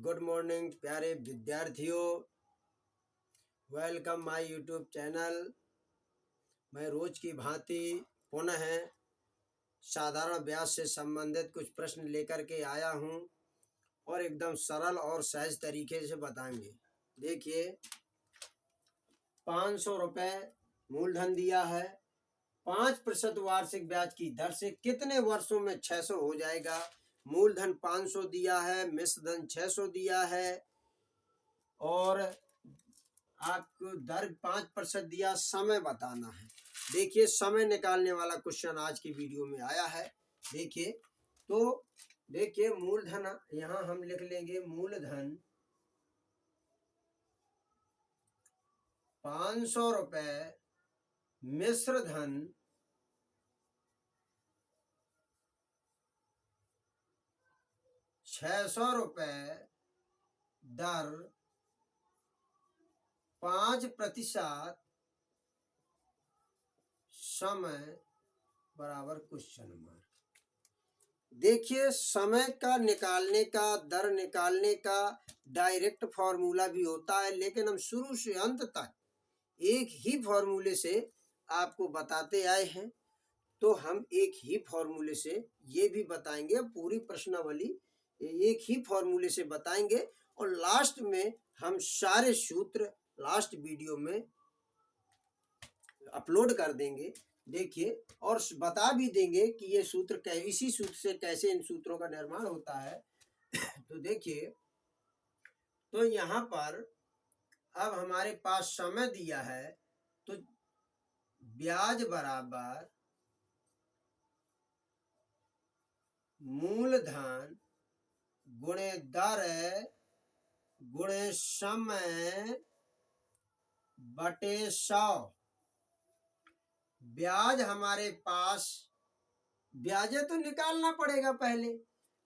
Good morning प्यारे विद्यार्थियों, welcome my YouTube channel. मैं रोज की भांति पुनः साधारण ब्याज से संबंधित कुछ प्रश्न लेकर के आया हूं और एकदम सरल और सहज तरीके से बताएंगे। देखिए, 500 रुपये मूलधन दिया है, 5% वार्षिक ब्याज की दर से कितने वर्षों में 600 हो जाएगा। मूलधन 500 दिया है, मिश्र धन 600 दिया है और आपको दर 5% दिया, समय बताना है। देखिए, समय निकालने वाला क्वेश्चन आज की वीडियो में आया है। देखिए तो देखिए, मूलधन यहाँ हम लिख लेंगे, मूलधन 500 रुपये, मिश्र धन 600 रुपये, दर 5%, समय बराबर क्वेश्चन मार्क। देखिए, समय का निकालने का, दर निकालने का डायरेक्ट फॉर्मूला भी होता है, लेकिन हम शुरू से अंत तक एक ही फॉर्मूले से आपको बताते आए हैं, तो हम एक ही फॉर्मूले से ये भी बताएंगे। पूरी प्रश्नावली एक ही फॉर्मूले से बताएंगे और लास्ट में हम सारे सूत्र लास्ट वीडियो में अपलोड कर देंगे। देखिए, और बता भी देंगे कि ये सूत्र इसी सूत्र से कैसे इन सूत्रों का निर्माण होता है। तो देखिए, तो यहाँ पर अब हमारे पास समय दिया है, तो ब्याज बराबर मूलधन गुणे दर गुणे समय बटे 100। ब्याज हमारे पास, ब्याज तो निकालना पड़ेगा पहले।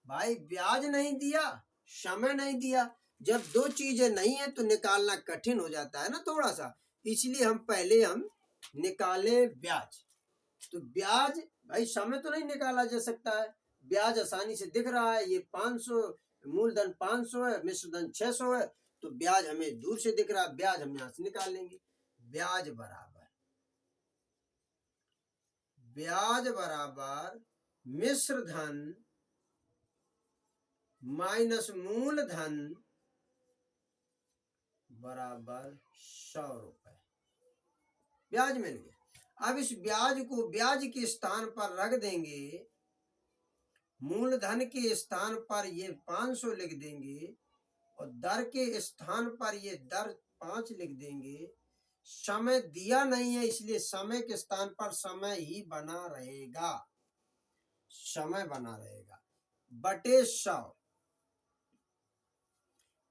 भाई, ब्याज नहीं दिया, समय नहीं दिया, जब दो चीजें नहीं है तो निकालना कठिन हो जाता है ना थोड़ा सा। इसलिए हम पहले निकाले ब्याज। तो ब्याज, भाई समय तो नहीं निकाला जा सकता है, ब्याज आसानी से दिख रहा है। ये 500, मूलधन 500 है, मिश्र धन 600 है, तो ब्याज हमें दूर से दिख रहा है, ब्याज हम यहां से निकाल लेंगे। ब्याज बराबर मिश्र धन माइनस मूलधन बराबर 100 रुपए। ब्याज मिल गया। अब इस ब्याज को ब्याज के स्थान पर रख देंगे, मूलधन के स्थान पर ये 500 लिख देंगे और दर के स्थान पर ये दर 5 लिख देंगे। समय दिया नहीं है, इसलिए समय के स्थान पर समय ही बना रहेगा, समय बना रहेगा बटे 100।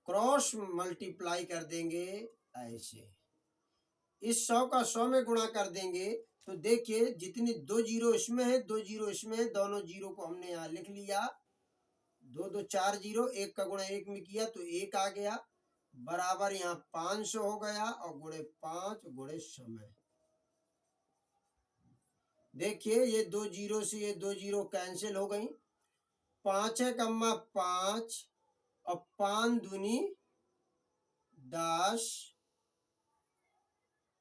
क्रॉस मल्टीप्लाई कर देंगे ऐसे, इस 100 का 100 में गुणा कर देंगे। तो देखिए, जितनी 2 जीरो इसमें है, 2 जीरो इसमें है, दोनों जीरो को हमने यहाँ लिख लिया। 2 2 4 जीरो, 1 का गुणा 1 में किया तो 1 आ गया, बराबर यहाँ 500 हो गया और गुणे 5 गुणे समय। देखिए, ये 2 जीरो से ये 2 जीरो कैंसिल हो गई। 5 है कम्मा 5 और 5 दूनी 10,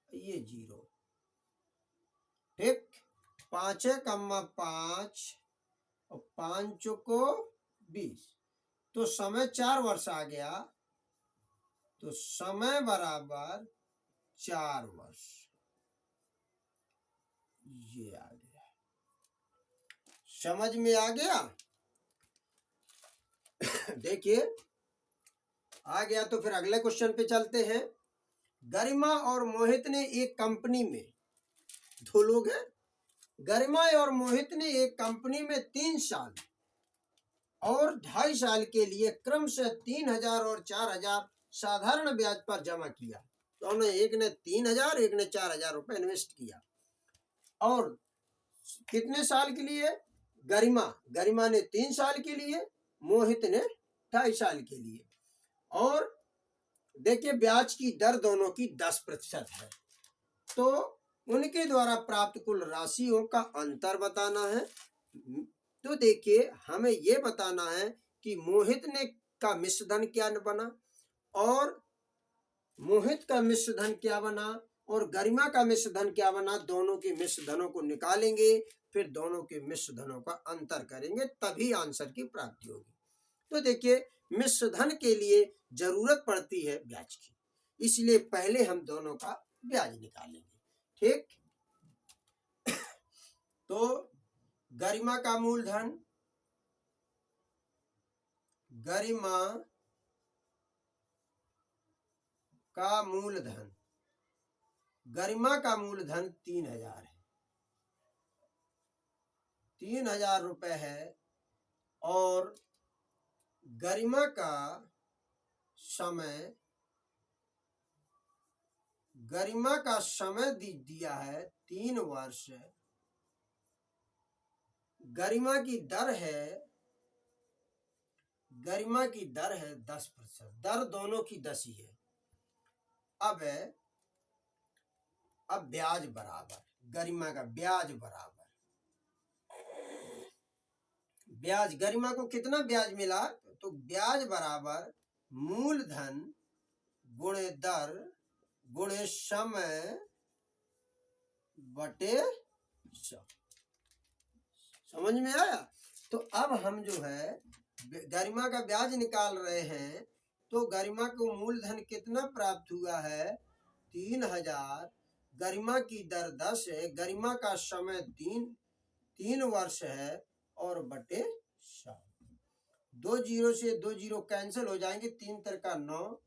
ये जीरो। ठीक, 5 है कम्मा 5 और 5 चौको 20, तो समय 4 वर्ष आ गया। तो समय बराबर 4 वर्ष, ये आ गया। समझ में आ गया? देखिए, आ गया तो फिर अगले क्वेश्चन पे चलते हैं। गरिमा और मोहित ने एक कंपनी में, दो लोग हैं, गरिमा और मोहित ने एक कंपनी में 3 साल और 2.5 साल के लिए क्रमशः 3000 और 4000 साधारण ब्याज पर जमा किया। दोनों, एक ने 3000, एक ने 4000 रुपए इन्वेस्ट किया। और कितने साल के लिए? गरिमा ने 3 साल के लिए, मोहित ने 2.5 साल के लिए। और देखिए, ब्याज की दर दोनों की 10% है, तो उनके द्वारा प्राप्त कुल राशियों का अंतर बताना है। तो देखिए, हमें यह बताना है कि मोहित ने का मिश्र धन क्या बना और मोहित का मिश्र धन क्या बना और गरिमा का मिश्र धन क्या बना, दोनों के मिश्र धनों को निकालेंगे, फिर दोनों के मिश्र धनों का अंतर करेंगे, तभी आंसर की प्राप्ति होगी। तो देखिए मिश्र धन के लिए जरूरत पड़ती है ब्याज की, इसलिए पहले हम दोनों का ब्याज निकालेंगे। ठीक, तो गरिमा का मूलधन, गरिमा का मूलधन, गरिमा का मूलधन 3000 है, 3000 रुपए है और गरिमा का समय, गरिमा का समय दिया है 3 वर्ष, गरिमा की दर है, गरिमा की दर है 10%, दर दोनों की 10 ही है। अब ब्याज बराबर, गरिमा का ब्याज बराबर ब्याज, गरिमा को कितना ब्याज मिला, तो ब्याज बराबर मूलधन गुणे दर गुणे समय बटे 100। समझ में आया? तो अब हम जो है गरिमा का ब्याज निकाल रहे हैं, तो गरिमा को मूलधन कितना प्राप्त हुआ है 3000, गरिमा की दर 10 है, गरिमा का समय 3 वर्ष है और बटे 100। 2 जीरो से 2 जीरो कैंसिल हो जाएंगे, 3 तर का 9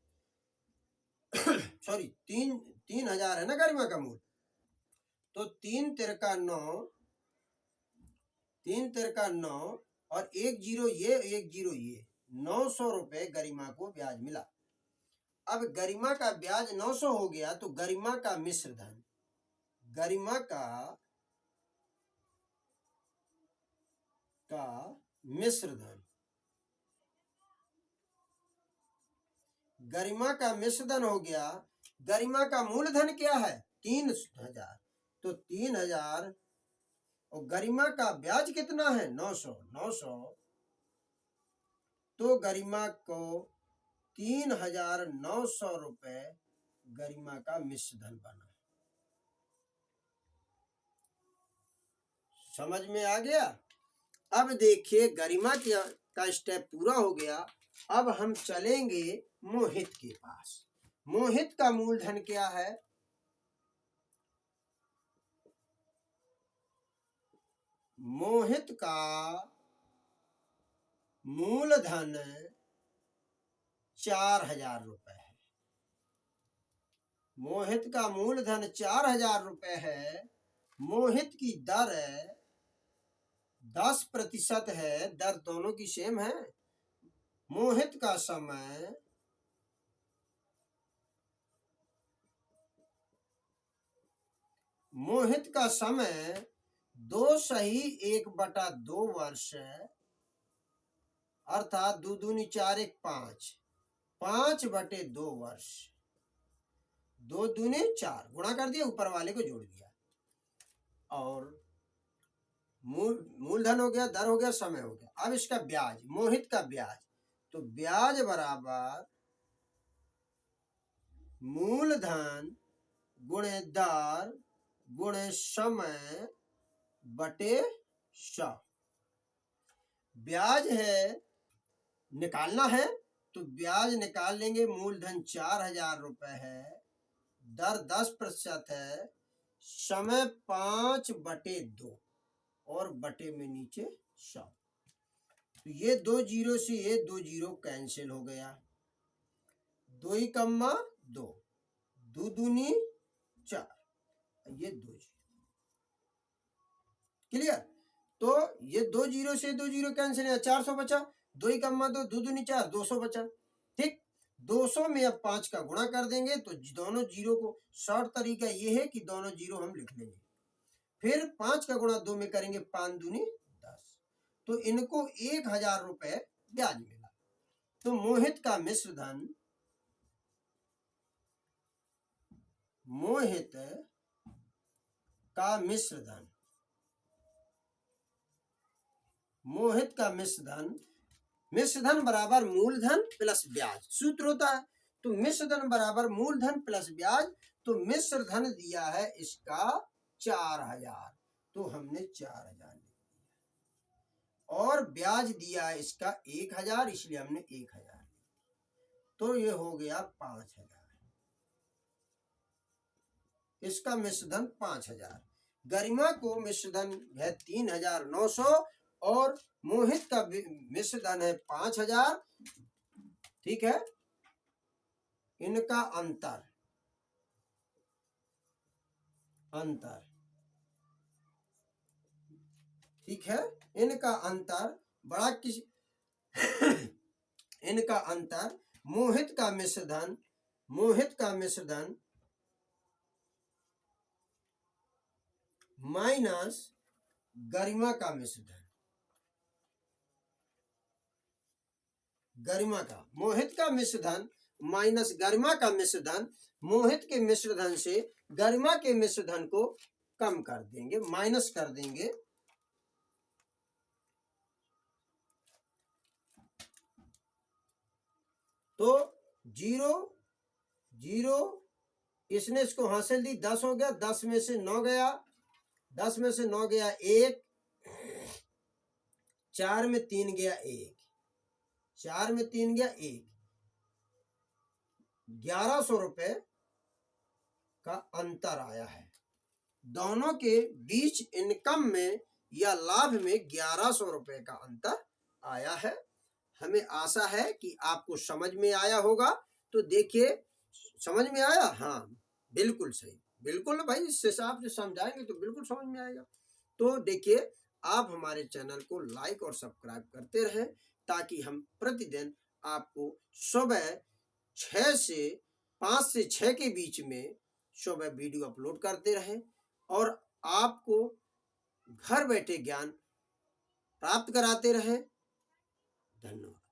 सॉरी 3000 है ना गरिमा का मूल, तो 3 तर का 9, 3 तर का 9 और 1 जीरो ये 1 जीरो ये, 900 रुपए गरिमा को ब्याज मिला। अब गरिमा का ब्याज 900 हो गया, तो गरिमा का मिश्र धन, गरिमा का मिश्र धन, गरिमा का मिश्र धन हो गया। गरिमा का मूलधन क्या है 3000, तो 3000 और गरिमा का ब्याज कितना है 900, तो गरिमा को 3900 रुपए गरिमा का मिश्र धन बना। समझ में आ गया? अब देखिए गरिमा का स्टेप पूरा हो गया, अब हम चलेंगे मोहित के पास। मोहित का मूलधन क्या है, मोहित का मूलधन 4000 रुपए है, मोहित का मूलधन 4000 रुपए है। मोहित की दर 10% है, दर दोनों की सेम है। मोहित का समय, मोहित का समय 2 सही 1/2 वर्ष है, अर्थात 2 दूनी 4 1 5, 5/2 वर्ष, 2 दूनी 4 गुणा कर दिया, ऊपर वाले को जोड़ दिया, और मूलधन हो गया, दर हो गया, समय हो गया। अब इसका ब्याज, मोहित का ब्याज, तो ब्याज बराबर मूलधन गुणे दर गुणे समय बटे 100। ब्याज है निकालना है, तो ब्याज निकाल लेंगे। मूलधन 4000 रुपए है, दर 10% है, समय 5/2 और बटे में नीचे 100। तो ये 2 जीरो से ये 2 जीरो कैंसिल हो गया, 2 ही कम्मा 2, 2 दूनी 4, ये 2 जीरो। क्लियर? तो ये 2 जीरो से 2 जीरो कैंसिल है, 400 बचा, 2 ही कम्मा 2, 2 दूनी 4, 200 बचा। ठीक, 200 में अब 5 का गुणा कर देंगे, तो दोनों जीरो को, शॉर्ट तरीका ये है कि दोनों जीरो हम लिख लेंगे, फिर 5 का गुणा 2 में करेंगे, 5 दूनी 10, तो इनको 1000 रुपए ब्याज मिला। तो मोहित का मिश्र धन, मोहित का मिश्र धन, मोहित का मिश्र धन मिश्र धन बराबर मूलधन प्लस ब्याज सूत्र होता है। तो मिश्र धन बराबर मूलधन प्लस ब्याज, तो मिश्र धन दिया है इसका 4000, तो हमने 4000 लिख दिया, और ब्याज दिया है इसका 1000, इसलिए हमने 1000, तो ये हो गया 5000। इसका मिश्र धन 5000। गरिमा को मिश्र धन है 3900 और मोहित का मिश्र धन है 5000। ठीक है, इनका अंतर ठीक है, इनका अंतर बड़ा किस इनका अंतर मोहित का मिश्र धन माइनस गरिमा का मिश्र धन, गरिमा का मोहित का मिश्र धन माइनस गरिमा का मिश्र धन, मोहित के मिश्र धन से गरिमा के मिश्र धन को कम कर देंगे, माइनस कर देंगे। तो 0 0, इसने इसको हासिल दी, 10 हो गया, 10 में से 9 गया, 10 में से 9 गया 1, 4 में 3 गया 1, 4 में 3 गया 1, 1100 रुपए का अंतर आया है। दोनों के बीच इनकम में या लाभ में 1100 रुपए का अंतर आया है। हमें आशा है कि आपको समझ में आया होगा। तो देखिए, समझ में आया? हाँ, बिल्कुल सही, बिल्कुल भाई, इस हिसाब से समझाएंगे तो बिल्कुल समझ में आएगा। तो देखिए, आप हमारे चैनल को लाइक और सब्सक्राइब करते रहें, ताकि हम प्रतिदिन आपको सुबह 5 से 6 के बीच में सुबह वीडियो अपलोड करते रहें और आपको घर बैठे ज्ञान प्राप्त कराते रहें। धन्यवाद।